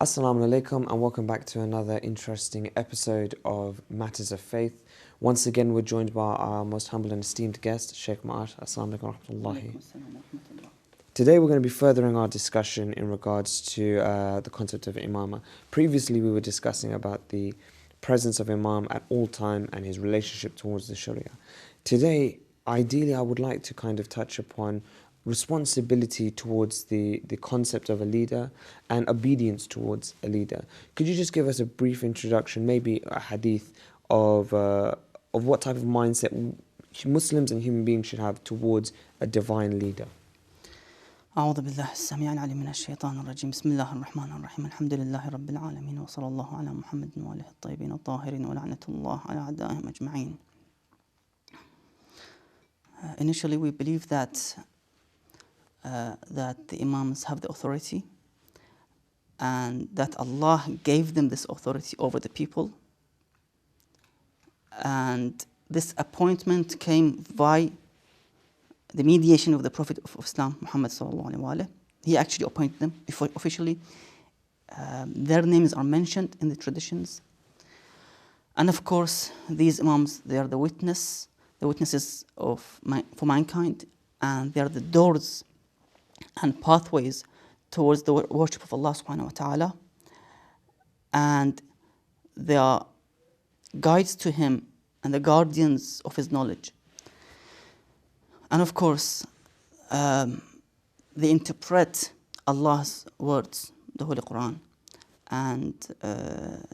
Assalamu alaikum and welcome back to another interesting episode of Matters of Faith. Once again, we're joined by our most humble and esteemed guest, Sheikh Ma'at. Assalamu alaikum wa rahmatullahi. Today we're going to be furthering our discussion in regards to the concept of Imamah. Previously we were discussing about the presence of Imam at all time and his relationship towards the Sharia. Today, ideally I would like to kind of touch upon responsibility towards the concept of a leader and obedience towards a leader. Could you just give us a brief introduction, maybe a hadith of what type of mindset Muslims and human beings should have towards a divine leader? أعوذ بالله السميع العليم من الشيطان الرجيم بسم الله الرحمن الرحيم الحمد لله رب العالمين وصلى الله على محمد وآله الطيبين الطاهرين ولعنة الله على أعدائهم أجمعين. Initially we believe that the Imams have the authority and that Allah gave them this authority over the people, and this appointment came by the mediation of the Prophet of Islam, Muhammad sallallahu alaihi wasallam. He actually appointed them officially. Their names are mentioned in the traditions. And of course, these Imams, they are the witnesses for mankind, and they are the doors and pathways towards the worship of Allah subhanahu wa ta'ala. And they are guides to Him and the guardians of His knowledge. And of course, they interpret Allah's words, the Holy Quran, and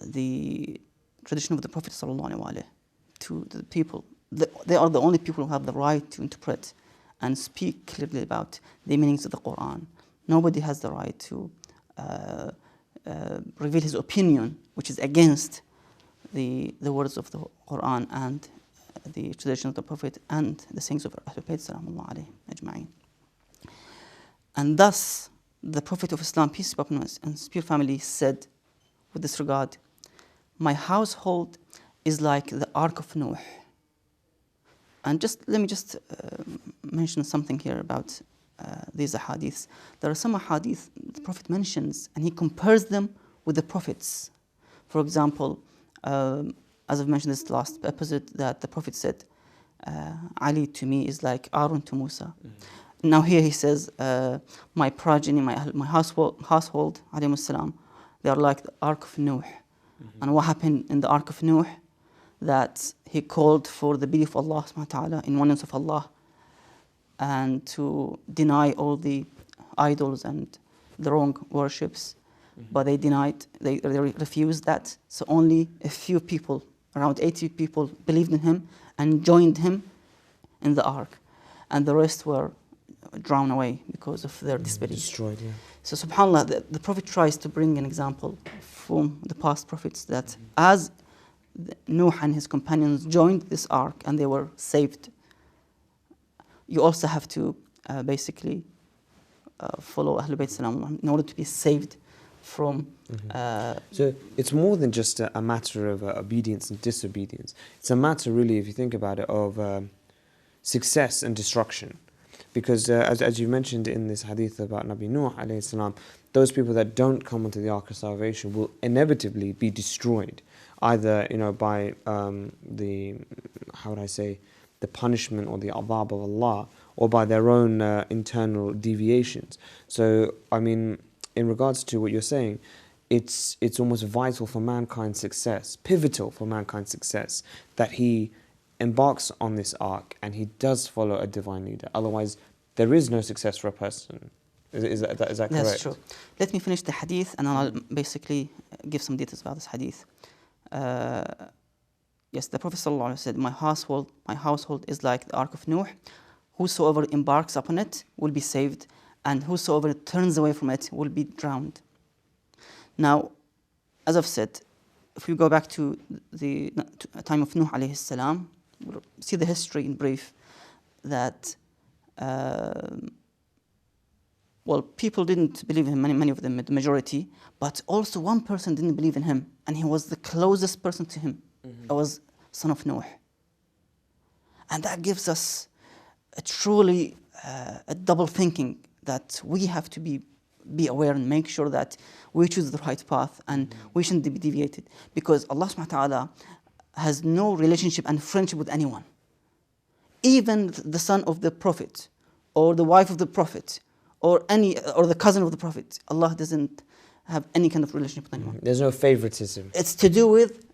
the tradition of the Prophet sallallahu alaihi wasallam to the people. They are the only people who have the right to interpret and speak clearly about the meanings of the Quran. Nobody has the right to reveal his opinion, which is against the words of the Quran and the tradition of the Prophet and the sayings of Ahlul Bayt sallallahu alayhi ajma'in. And thus, the Prophet of Islam, peace be upon him, and his pure family said with this regard, my household is like the Ark of Noah. And let me mention something here about these ahadiths. There are some ahadith the Prophet mentions and he compares them with the Prophets. For example, as I've mentioned this last episode, that the Prophet said, Ali to me is like Aaron to Musa. Mm-hmm. Now here he says, my progeny, my household, alayhi salam, they are like the Ark of Noah. Mm-hmm. And what happened in the Ark of Noah? That he called for the belief of Allah subhanahu wa ta'ala in oneness of Allah, and to deny all the idols and the wrong worships. Mm-hmm. But they refused that. So only a few people, around 80 people, believed in him and joined him in the ark. And the rest were drowned away because of their disbelief. Destroyed, yeah. So subhanAllah, the Prophet tries to bring an example from the past prophets that as Nuh and his companions joined this ark and they were saved, you also have to basically follow Ahlul Bayt salam in order to be saved from... So it's more than just a matter of obedience and disobedience. It's a matter really, if you think about it, of success and destruction. Because as you mentioned in this hadith about Nabi Nuh alayhi salam, those people that don't come onto the Ark of Salvation will inevitably be destroyed, either by the punishment or the adhab of Allah, or by their own internal deviations. So I mean, in regards to what you're saying, it's almost vital for mankind's success, pivotal for mankind's success, that he embarks on this ark and he does follow a divine leader. Otherwise, there is no success for a person. Is that correct? That's true. Let me finish the hadith and I'll basically give some details about this hadith. Yes, the Prophet ﷺ said, my household is like the Ark of Noah. Whosoever embarks upon it will be saved, and whosoever turns away from it will be drowned. Now, as I've said, if we go back to the time of Nuh alayhi salam, we'll see the history in brief, that people didn't believe in him, many of them, the majority, but also one person didn't believe in him, and he was the closest person to him. Mm-hmm. It was son of Noah. And that gives us a truly a double thinking that we have to be be aware and make sure that we choose the right path and we shouldn't be deviated, because Allah subhanahu wa ta'ala has no relationship and friendship with anyone. Even the son of the Prophet or the wife of the Prophet or the cousin of the Prophet, Allah doesn't have any kind of relationship with anyone. There's no favoritism. It's to do with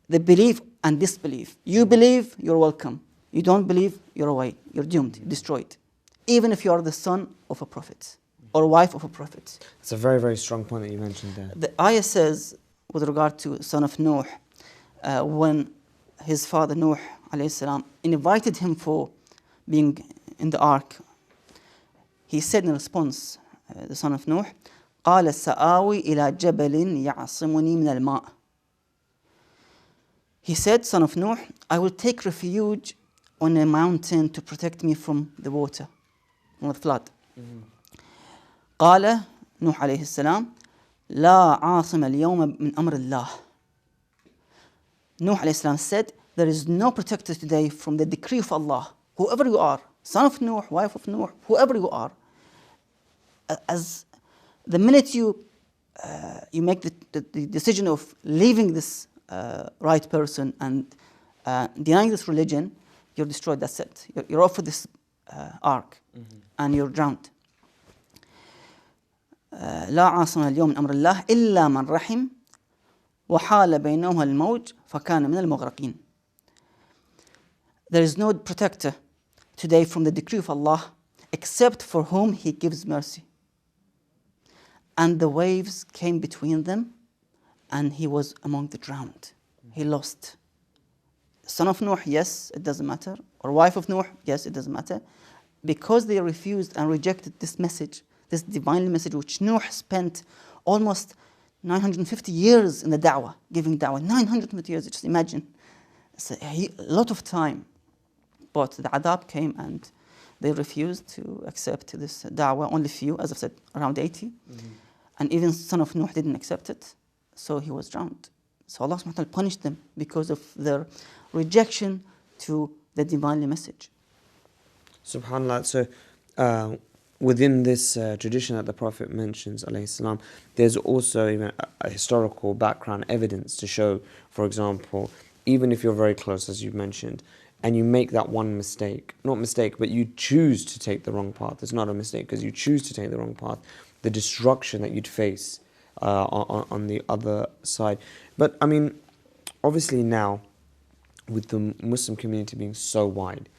the belief and disbelief. You believe, you're welcome. You don't believe, you're away. You're doomed, destroyed. Even if you are the son of a prophet or wife of a prophet. It's a very, very strong point that you mentioned there. The ayah says, with regard to son of Nuh, when his father Nuh alayhi salam invited him for being in the ark, he said in response, the son of Nuh, قال سآوي إلى جبل يعصمني من الماء. He said, son of Nuh, I will take refuge on a mountain to protect me from the water, from the flood. قال نوح عليه السلام لا عاصم اليوم من أمر الله. Nuh عليه السلام said, there is no protector today from the decree of Allah. Whoever you are, son of Nuh, wife of Nuh, whoever you are, as the minute you make the decision of leaving this right person and denying this religion, you're destroyed. That's it. You're off of this ark, and you're drowned. لا عاصم اليوم من أمر الله إلا من رحم وحال بينهما الموج فكان من المغرقين. There is no protector today from the decree of Allah except for whom He gives mercy. And the waves came between them, and he was among the drowned. He lost. Son of Nuh, yes, it doesn't matter. Or wife of Nuh, yes, it doesn't matter. Because they refused and rejected this message, this divine message, which Nuh spent almost 950 years in the da'wah, giving da'wah. 950 years, just imagine. It's a lot of time. But the adab came and they refused to accept this da'wah. Only few, as I've said, around 80. And even son of Nuh didn't accept it. So he was drowned. So Allah subhanahu wa ta'ala punished them because of their rejection to the divine message. SubhanAllah. So within this tradition that the Prophet mentions, alayhi salam, there's also even a historical background evidence to show, for example, even if you're very close, as you mentioned, and you make that one mistake, not mistake, but you choose to take the wrong path. It's not a mistake because you choose to take the wrong path. The destruction that you'd face on the other side. But I mean, obviously now, with the Muslim community being so wide,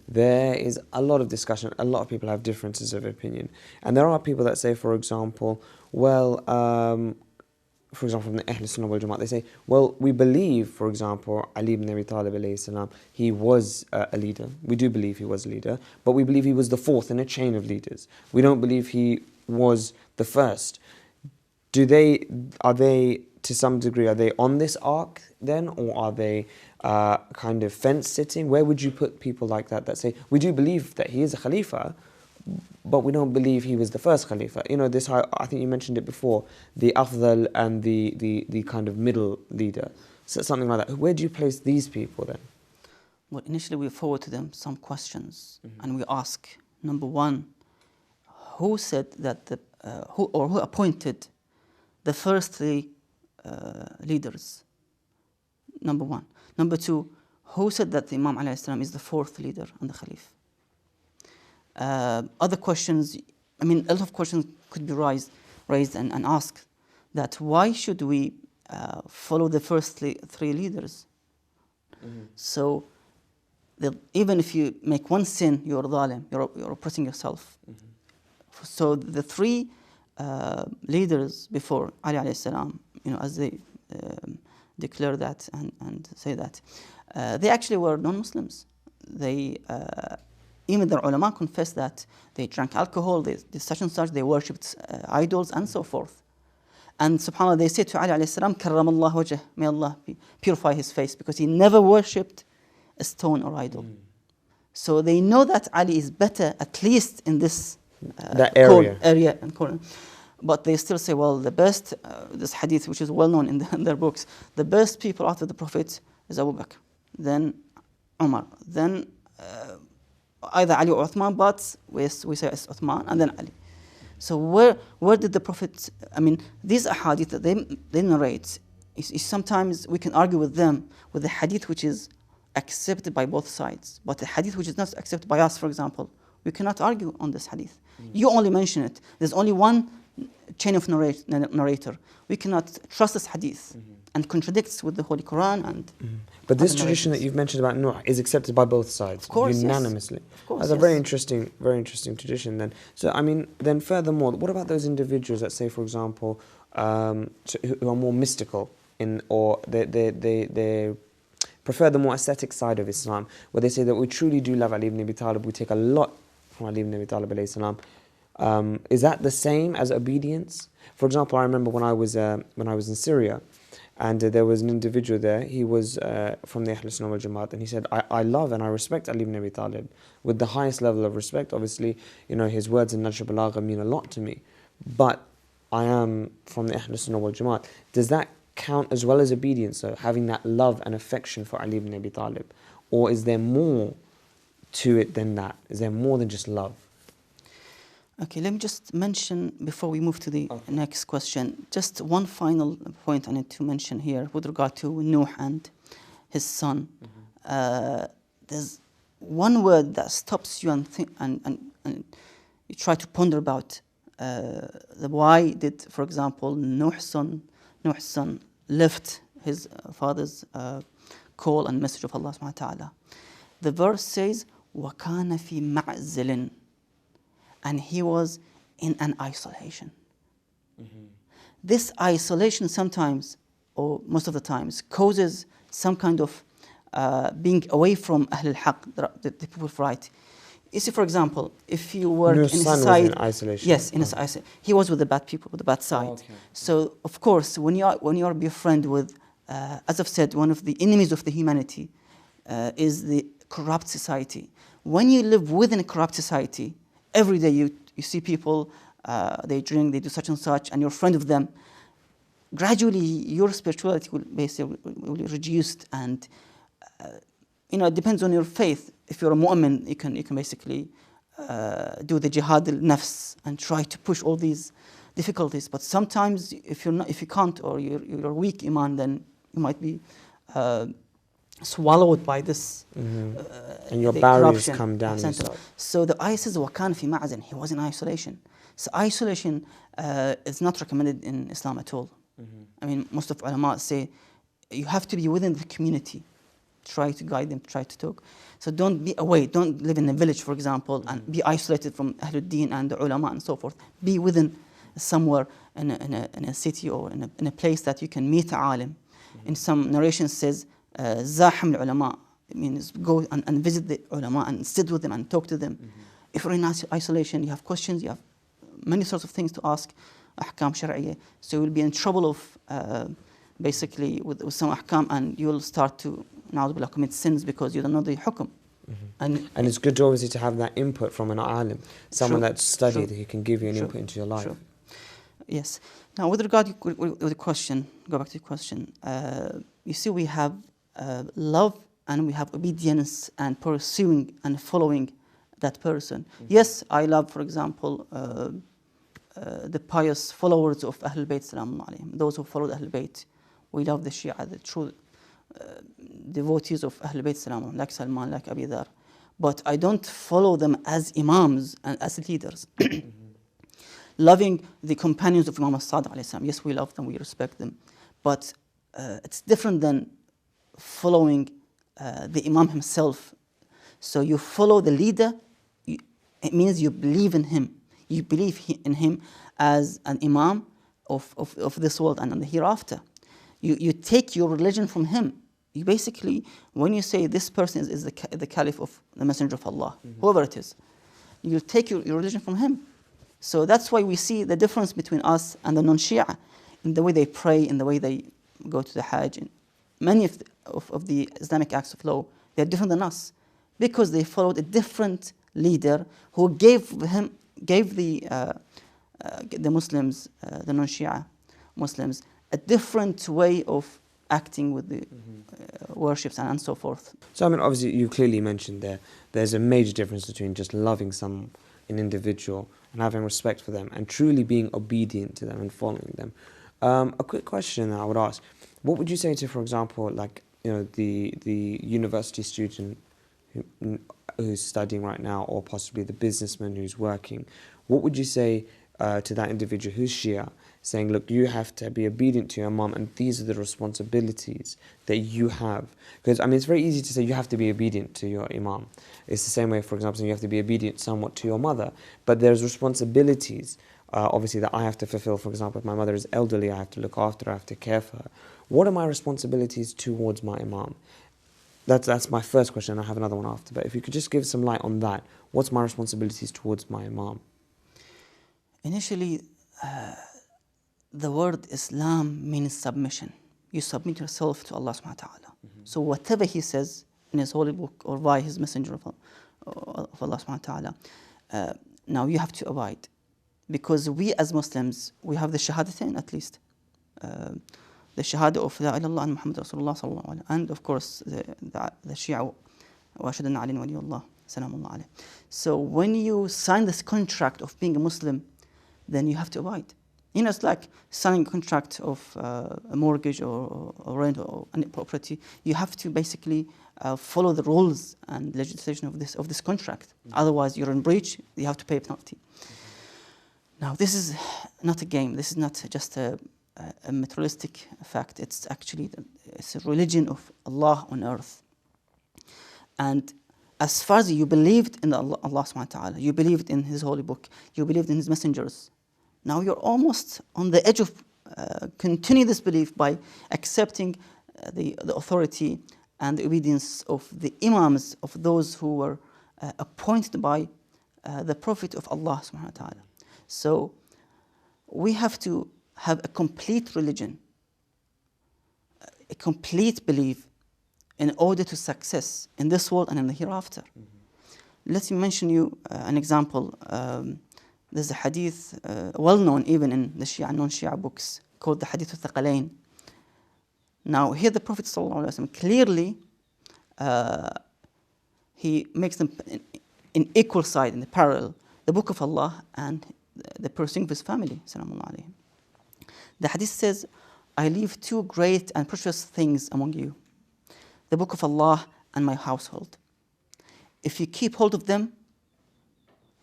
there is a lot of discussion. A lot of people have differences of opinion. And there are people that say, for example, well, for example, from the Ahl Sunnah wal Jama'at, they say, well, we believe, for example, Ali ibn Abi Talib alayhi salam, he was a leader. We do believe he was a leader, but we believe he was the fourth in a chain of leaders. We don't believe he was the first. Are they to some degree, are they on this arc then, or are they kind of fence sitting? Where would you put people like that say, we do believe that he is a Khalifa, but we don't believe he was the first Khalifa? You know, this, I think you mentioned it before, the Afdal and the kind of middle leader. So something like that. Where do you place these people then? Well, initially we forward to them some questions, and we ask, number one, who said that who appointed the first three leaders? Number one. Number two, who said that the Imam alayhi salam is the fourth leader and the Khalif? Other questions, I mean, a lot of questions could be raised and asked, that why should we follow the first three leaders? So even if you make one sin, you're dhalim, you're oppressing yourself. So the three leaders before Ali alayhi salam, you know, as they declare that and say that, they actually were non-Muslims. They even their ulama confess that they drank alcohol, they did such and such, they worshipped idols and so forth. And subhanAllah, they say to Ali alayhi salam, Karram Allah wajh, may Allah purify his face, because he never worshipped a stone or idol. So they know that Ali is better, at least in this that area and corner. But they still say, well, the best, this hadith, which is well known in their books, the best people after the Prophet is Abu Bakr, then Umar, then either Ali or Uthman, but we say it's Uthman, and then Ali. So where did the Prophet, I mean, these ahadith that they narrate, is sometimes we can argue with them with the hadith which is accepted by both sides, but the hadith which is not accepted by us, for example, we cannot argue on this hadith. You only mention it. There's only one chain of narrator. We cannot trust this hadith and contradicts with the Holy Quran and. But this tradition that you've mentioned about Nuh is accepted by both sides, of course, unanimously. Yes. Of course, That's a very interesting tradition. Then, so I mean, then furthermore, what about those individuals that say, for example, who are more mystical or they prefer the more ascetic side of Islam, where they say that we truly do love Ali ibn Abi Talib, we take a lot from Ali ibn Abi Talib alayhi salam. Is that the same as obedience? For example, I remember when I was in Syria, and there was an individual there. He was from the Ahl Sunnah wal Jamaat, and he said, "I love and I respect Ali ibn Abi Talib with the highest level of respect. Obviously, his words in Najr Balagha mean a lot to me, but I am from the Ahl Sunnah wal Jamaat." Does that count as well as obedience, so having that love and affection for Ali ibn Abi Talib, or is there more to it than that? Is there more than just love? Okay, let me just mention, before we move to the next question, just one final point I need to mention here with regard to Nuh and his son. There's one word that stops you and you try to ponder about why did, for example, Nuh's son left his father's call and message of Allah subhanahu wa ta'ala. The verse says, وَكَانَ فِي مَعْزِلٍ, and he was in an isolation. This isolation sometimes, or most of the times, causes some kind of being away from Ahl al-Haq, the people of right. You see, for example, if you work in society, was in isolation. Yes, in isolation. He was with the bad people, with the bad side. Okay. So, of course, when you are befriend with, as I've said, one of the enemies of the humanity is the corrupt society. When you live within a corrupt society, every day you see people, they drink, they do such and such, and you're a friend of them. Gradually, your spirituality will be reduced, and it depends on your faith. If you're a mu'min, you can basically do the jihad al-nafs and try to push all these difficulties. But sometimes, if you can't, or you're weak iman, then you might be swallowed by this. And your barriers come down. So the ayah says, وَكَانَ فِي مَعْزٍ, he was in isolation. So isolation is not recommended in Islam at all. I mean, most of ulama say you have to be within the community. Try to guide them, try to talk. So don't be away, don't live in a village, for example, and be isolated from Ahlul Deen and the ulama and so forth. Be within somewhere in a city or in a place that you can meet a alim. In some narrations says, زاحم العلماء, it means go and visit the ulama and sit with them and talk to them. If you're in isolation, you have questions, you have many sorts of things to ask, ahkam shar'iyya, so you'll be in trouble of basically with some ahkam, and you'll start to commit sins because you don't know the hukum. And it's good obviously to have that input from an alim, someone that's studied, who can give you an input into your life. Yes. Now, with regard to the question, go back to the question. You see, we have love and we have obedience and pursuing and following that person. Yes, I love, for example, the pious followers of Ahlul Bayt, salamun alayhim, those who followed Ahlul Bayt. We love the Shia, the true devotees of Ahlul Bayt, salamun, like Salman, like Abi Dhar. But I don't follow them as imams and as leaders. Loving the companions of Imam as-Sadiq alayhi salam, yes, we love them, we respect them. But it's different than following the Imam himself. So you follow the leader, it means you believe in him. You believe in him as an Imam of this world and the hereafter. You take your religion from him. You basically, when you say this person is the Caliph of the Messenger of Allah, whoever it is, you take your religion from him. So that's why we see the difference between us and the non-Shia in the way they pray, in the way they go to the Hajj. And many of the Islamic acts of law, they're different than us because they followed a different leader who gave the Muslims, the non-Shia Muslims, a different way of acting with the worships and so forth. So I mean, obviously you clearly mentioned there's a major difference between just loving an individual and having respect for them and truly being obedient to them and following them. A quick question that I would ask: what would you say to, for example, like the university student who's studying right now, or possibly the businessman who's working? What would you say to that individual who's Shia, saying, look, you have to be obedient to your mom, and these are the responsibilities that you have? Because, I mean, it's very easy to say you have to be obedient to your imam. It's the same way, for example, you have to be obedient somewhat to your mother, but there's responsibilities, obviously, that I have to fulfill. For example, if my mother is elderly, I have to look after her, I have to care for her. What are my responsibilities towards my imam? That's my first question. I have another one after, but if you could just give some light on that. What's my responsibilities towards my imam? Initially, the word Islam means submission. You submit yourself to Allah subhanahu wa ta'ala. So whatever He says in His holy book or by His messenger of Allah subhanahu wa ta'ala, now you have to abide. Because we as Muslims, we have the shahadatain at least. The shahada of La ilaha illallah and Muhammad Rasulullah sallallahu alayhi, and of course the Shia wa ashhadu anna aliyan waliyullah salamullah alayhi. So when you sign this contract of being a Muslim, then you have to abide. You know, it's like signing a contract of a mortgage or rent or any property. You have to basically follow the rules and legislation of this contract. Otherwise, you're in breach. You have to pay a penalty. Now, this is not a game. This is not just a materialistic fact. It's actually it's a religion of Allah on earth. And as far as you believed in Allah subhanahu wa ta'ala, you believed in His holy book, you believed in His messengers, now you're almost on the edge of continuing this belief by accepting the authority and the obedience of the imams, of those who were appointed by the Prophet of Allah subhanahu wa ta'ala. So we have to have a complete religion, a complete belief in order to success in this world and in the hereafter. Let me mention you an example. There's a hadith well known even in the Shia and non-Shia books called the Hadith al-Thaqalain. Now here the Prophet ﷺ clearly he makes them in equal side, in the parallel, the book of Allah and the pursuing of His family. The hadith says, I leave two great and precious things among you, the book of Allah and my household. If you keep hold of them,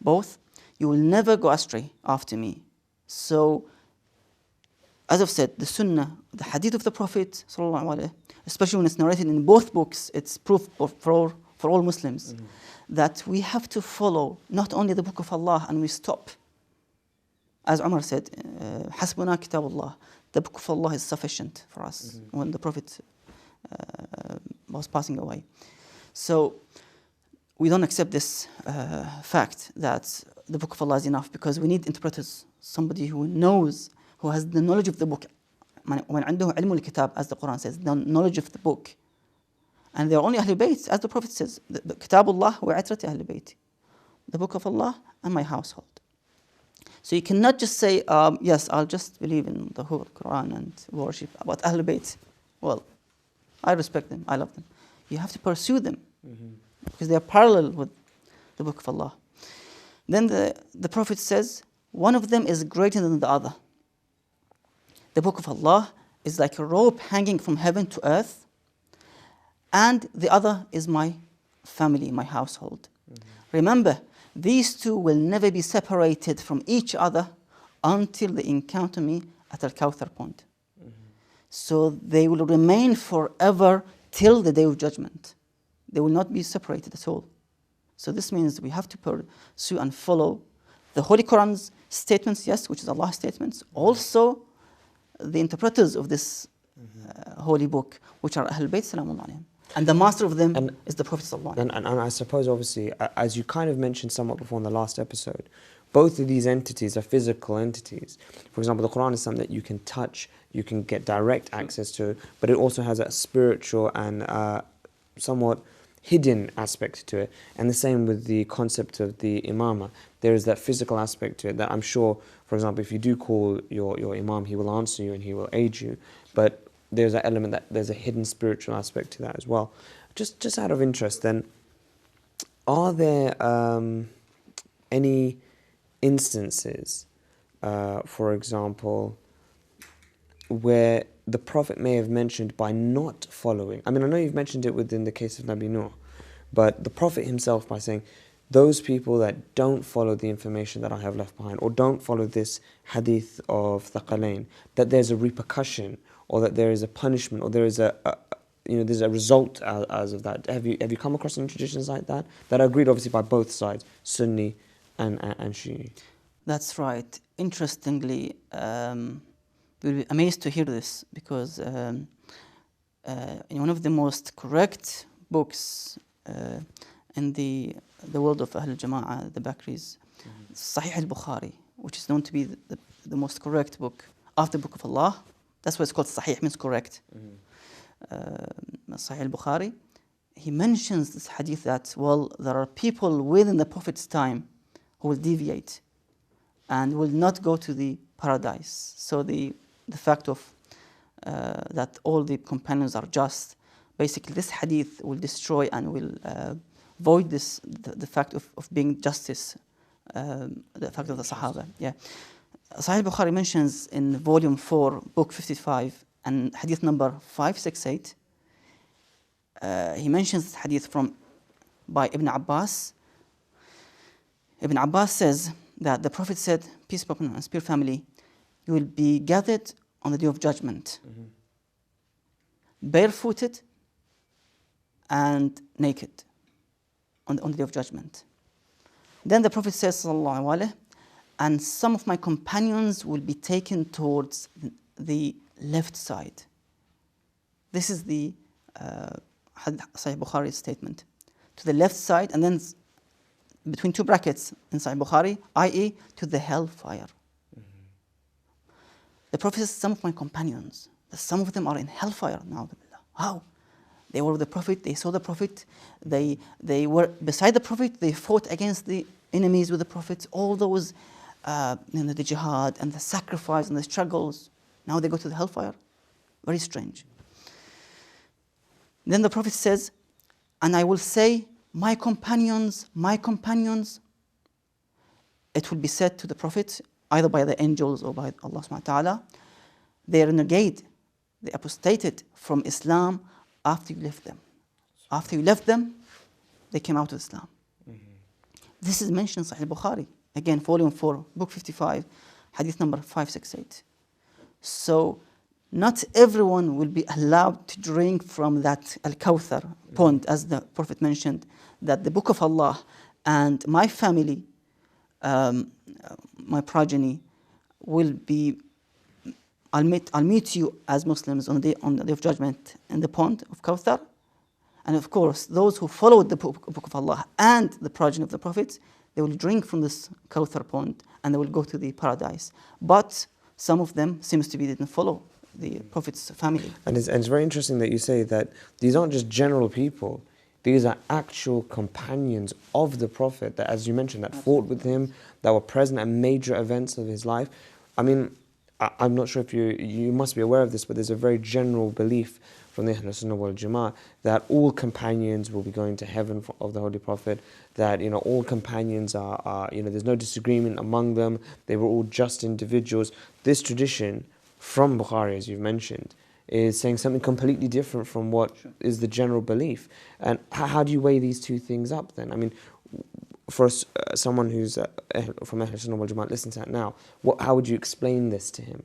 both, you will never go astray after me. So, as I've said, the Sunnah, the Hadith of the Prophet, especially when it's narrated in both books, it's proof for all Muslims that we have to follow not only the book of Allah and we stop. As Umar said, Hasbuna kitabullah, the book of Allah is sufficient for us when the Prophet was passing away. So, we don't accept this fact that the book of Allah is enough, because we need interpreters, somebody who knows, who has the knowledge of the book. When عنده علم الكتاب, as the Quran says, the knowledge of the book. And they are only Ahlul Bayt, as the Prophet says, the Kitabullah wa itrati Ahlul Bayt, the book of Allah and my household. So you cannot just say, yes, I'll just believe in the whole Quran and worship. About Ahlul Bayt, well, I respect them, I love them. You have to pursue them, because they are parallel with the book of Allah. Then the Prophet says, one of them is greater than the other. The book of Allah is like a rope hanging from heaven to earth, and the other is my family, my household. Remember, these two will never be separated from each other until they encounter me at Al-Kawthar point. So they will remain forever till the day of judgment. They will not be separated at all. So this means we have to pursue and follow the Holy Quran's statements, yes, which is Allah's statements, also the interpreters of this holy book, which are Ahlul Bayt Salamun alayhim. And the master of them is the Prophet Sallallahu Alaihi Wasallam. And I suppose, obviously, as you kind of mentioned somewhat before in the last episode, both of these entities are physical entities. For example, the Quran is something that you can touch, you can get direct access to, but it also has a spiritual and somewhat hidden aspect to it. And the same with the concept of the Imamah. There is that physical aspect to it that I'm sure, for example, if you do call your Imam, he will answer you and he will aid you. But there's an element that there's a hidden spiritual aspect to that as well. Just out of interest then, are there any instances, for example, where the Prophet may have mentioned by not following. I mean, I know you've mentioned it within the case of Nabi Nuh, but the Prophet himself by saying, those people that don't follow the information that I have left behind, or don't follow this hadith of Thaqalain, that there's a repercussion, or that there is a punishment, or there is there's a result as of that. Have you come across any traditions like that are agreed obviously by both sides, Sunni and Shi'i? That's right. Interestingly, you'll be amazed to hear this, because in one of the most correct books in the world of Ahl al-Jama'ah, the Bakris, Sahih al-Bukhari, which is known to be the most correct book after the Book of Allah. That's why it's called Sahih, means correct. Sahih al-Bukhari, he mentions this hadith that, well, there are people within the Prophet's time who will deviate and will not go to the paradise. So the fact of that all the companions are just, basically this hadith will destroy and will void the fact of being justice, the fact of the Sahaba. Yeah. Sahih al-Bukhari mentions in volume 4, book 55, and hadith number 568, he mentions this hadith by Ibn Abbas. Ibn Abbas says that the Prophet said, peace be upon him and spare family, you will be gathered on the day of judgment, barefooted and naked on the day of judgment. Then the Prophet says, sallallahu alaihi wasallam, and some of my companions will be taken towards the left side. This is the Sahih Bukhari statement. To the left side, and then between two brackets in Sahih Bukhari, i.e. to the hellfire. The Prophet says, some of my companions, that some of them are in hellfire. How? They were with the Prophet, they saw the Prophet, they were beside the Prophet, they fought against the enemies with the Prophet, all those, the jihad and the sacrifice and the struggles. Now they go to the hellfire. Very strange. Then the Prophet says, and I will say, my companions, it will be said to the Prophet, either by the angels or by Allah subhanahu wa ta'ala, they renegade, they apostated from Islam after you left them. After you left them, they came out of Islam. This is mentioned in Sahih Bukhari, again, volume 4, book 55, hadith number 568. So, not everyone will be allowed to drink from that Al-Kawthar pond, as the Prophet mentioned, that the Book of Allah and my family, my progeny, will be, I'll meet you as Muslims on the day of judgment in the pond of Kawthar. And of course, those who followed the Book of Allah and the progeny of the Prophet, they will drink from this Kawthar pond and they will go to the paradise. But some of them seems to be didn't follow the Prophet's family. And it's very interesting that you say that these aren't just general people. These are actual companions of the Prophet that, as you mentioned, that fought with him, that were present at major events of his life. I mean, I'm not sure if you must be aware of this, but there's a very general belief from the Ahl Sunnah wal Jama'ah that all companions will be going to heaven of the Holy Prophet, that all companions are there's no disagreement among them, they were all just individuals. This tradition from Bukhari, as you've mentioned, is saying something completely different from what is the general belief. And how do you weigh these two things up then? I mean, for someone who's from Ahl Sunnah wal Jama'ah, listen to that now, how would you explain this to him?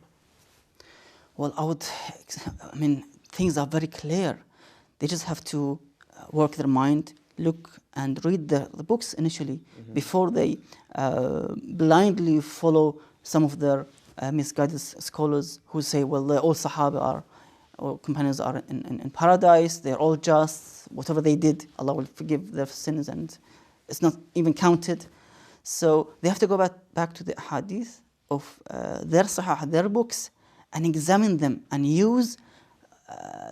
Well, things are very clear. They just have to work their mind, look and read the books initially, before they blindly follow some of their misguided scholars who say, well, all Sahaba or companions are in paradise, they're all just, whatever they did, Allah will forgive their sins and it's not even counted. So they have to go back to the hadith of their Sahih, their books, and examine them and use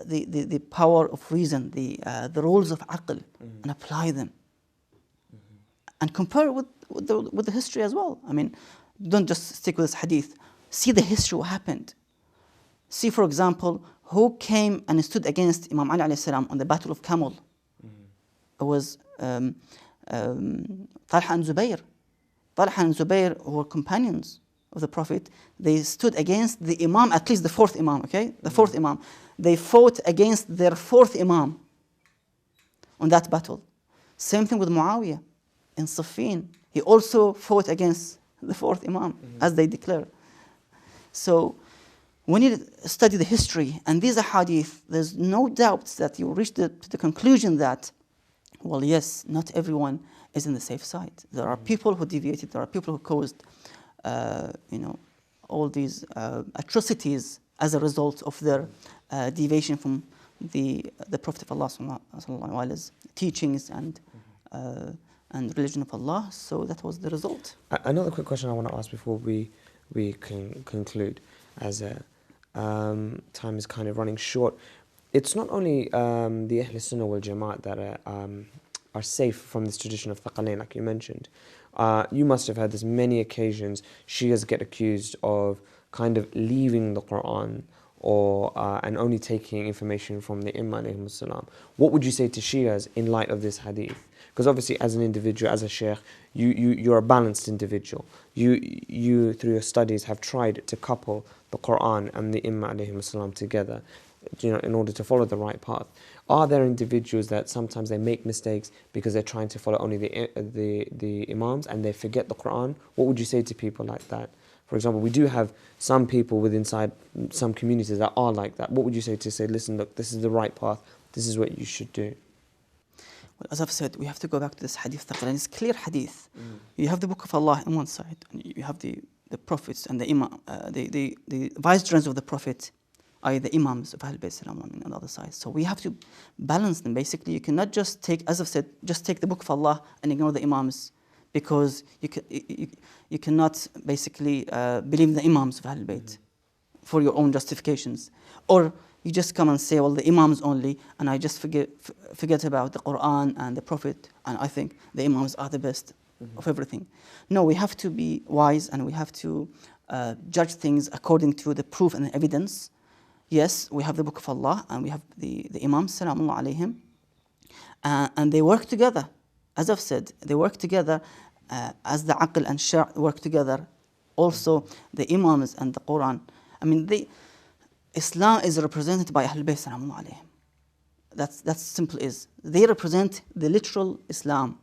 the power of reason, the rules of aql, and apply them. And compare with the history as well. I mean, don't just stick with this hadith. See the history, what happened. See, for example, who came and stood against Imam Ali alayhi salam on the Battle of Camel. It was Talha and Zubayr. Talha and Zubair, who were companions of the Prophet, they stood against the Imam, at least the fourth Imam, okay? The fourth Imam. They fought against their fourth Imam on that battle. Same thing with Muawiyah in Siffin. He also fought against the fourth Imam, as they declare. So when you study the history and these ahadith, there's no doubt that you reach to the conclusion that, well, yes, not everyone is in the safe side. There are people who deviated. There are people who caused, all these atrocities as a result of their deviation from the Prophet of Allah sallallahu alaihi wasallam's teachings and religion of Allah. So that was the result. Another quick question I want to ask before we can conclude, as time is kind of running short. It's not only the Ahl Sunnah wal Jama'at that are safe from this tradition of Thaqalain, like you mentioned. You must have had this many occasions. Shias get accused of kind of leaving the Quran or and only taking information from the Imam alayhi salam. What would you say to Shias in light of this hadith? Because obviously, as an individual, as a sheikh, you're a balanced individual. You through your studies have tried to couple the Quran and the Imam alayhi salam together, in order to follow the right path. Are there individuals that sometimes they make mistakes because they're trying to follow only the Imams and they forget the Quran? What would you say to people like that? For example, we do have some people inside some communities that are like that. What would you say to say, listen, look, this is the right path, this is what you should do? Well, as I've said, we have to go back to this hadith. It's clear hadith. You have the Book of Allah on one side, and you have the prophets and the Imam, the vicegerents of the Prophet, i.e. the Imams of Ahlul Bayt Salam on the other side. So we have to balance them. Basically, you cannot just take, as I've said, just take the Book of Allah and ignore the Imams, because you cannot basically believe the Imams of Ahlul Bayt for your own justifications. Or you just come and say, well, the Imams only, and I just forget about the Quran and the Prophet, and I think the Imams are the best of everything. No, we have to be wise, and we have to judge things according to the proof and the evidence. Yes, we have the Book of Allah, and we have the Imams, salamullah alayhim, and they work together. As I've said, they work together as the Aql and Shar' work together. Also, the Imams and the Quran. I mean, Islam is represented by Ahlul Bayt salamullah alayhim. That's simple is. They represent the literal Islam.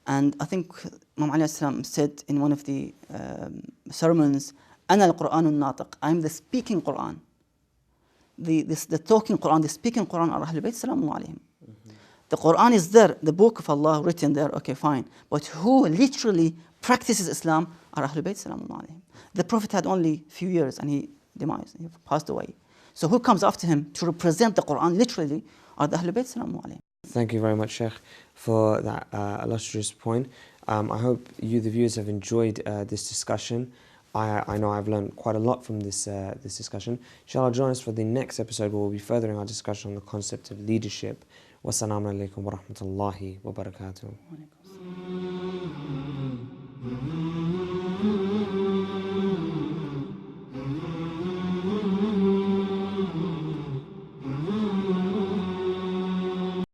And I think Imam alayhi salam said in one of the sermons, "Ana al-Qur'an al-Natiq." I'm the speaking Quran. The talking Quran, the speaking Quran are Ahlul Bayt salamullah alayhim. The Quran is there, the Book of Allah written there, okay, fine. But who literally practices Islam are Ahlul Bayt salamullah alayhim. The Prophet had only a few years and he passed away. So who comes after him to represent the Quran literally are the Ahlul Bayt salamullah alayhim. Thank you very much, Sheikh, for that illustrious point. I hope you, the viewers, have enjoyed this discussion. I know I've learned quite a lot from this discussion. Inshallah, join us for the next episode where we'll be furthering our discussion on the concept of leadership. Wassalamu alaikum wa rahmatullahi wa barakatuh.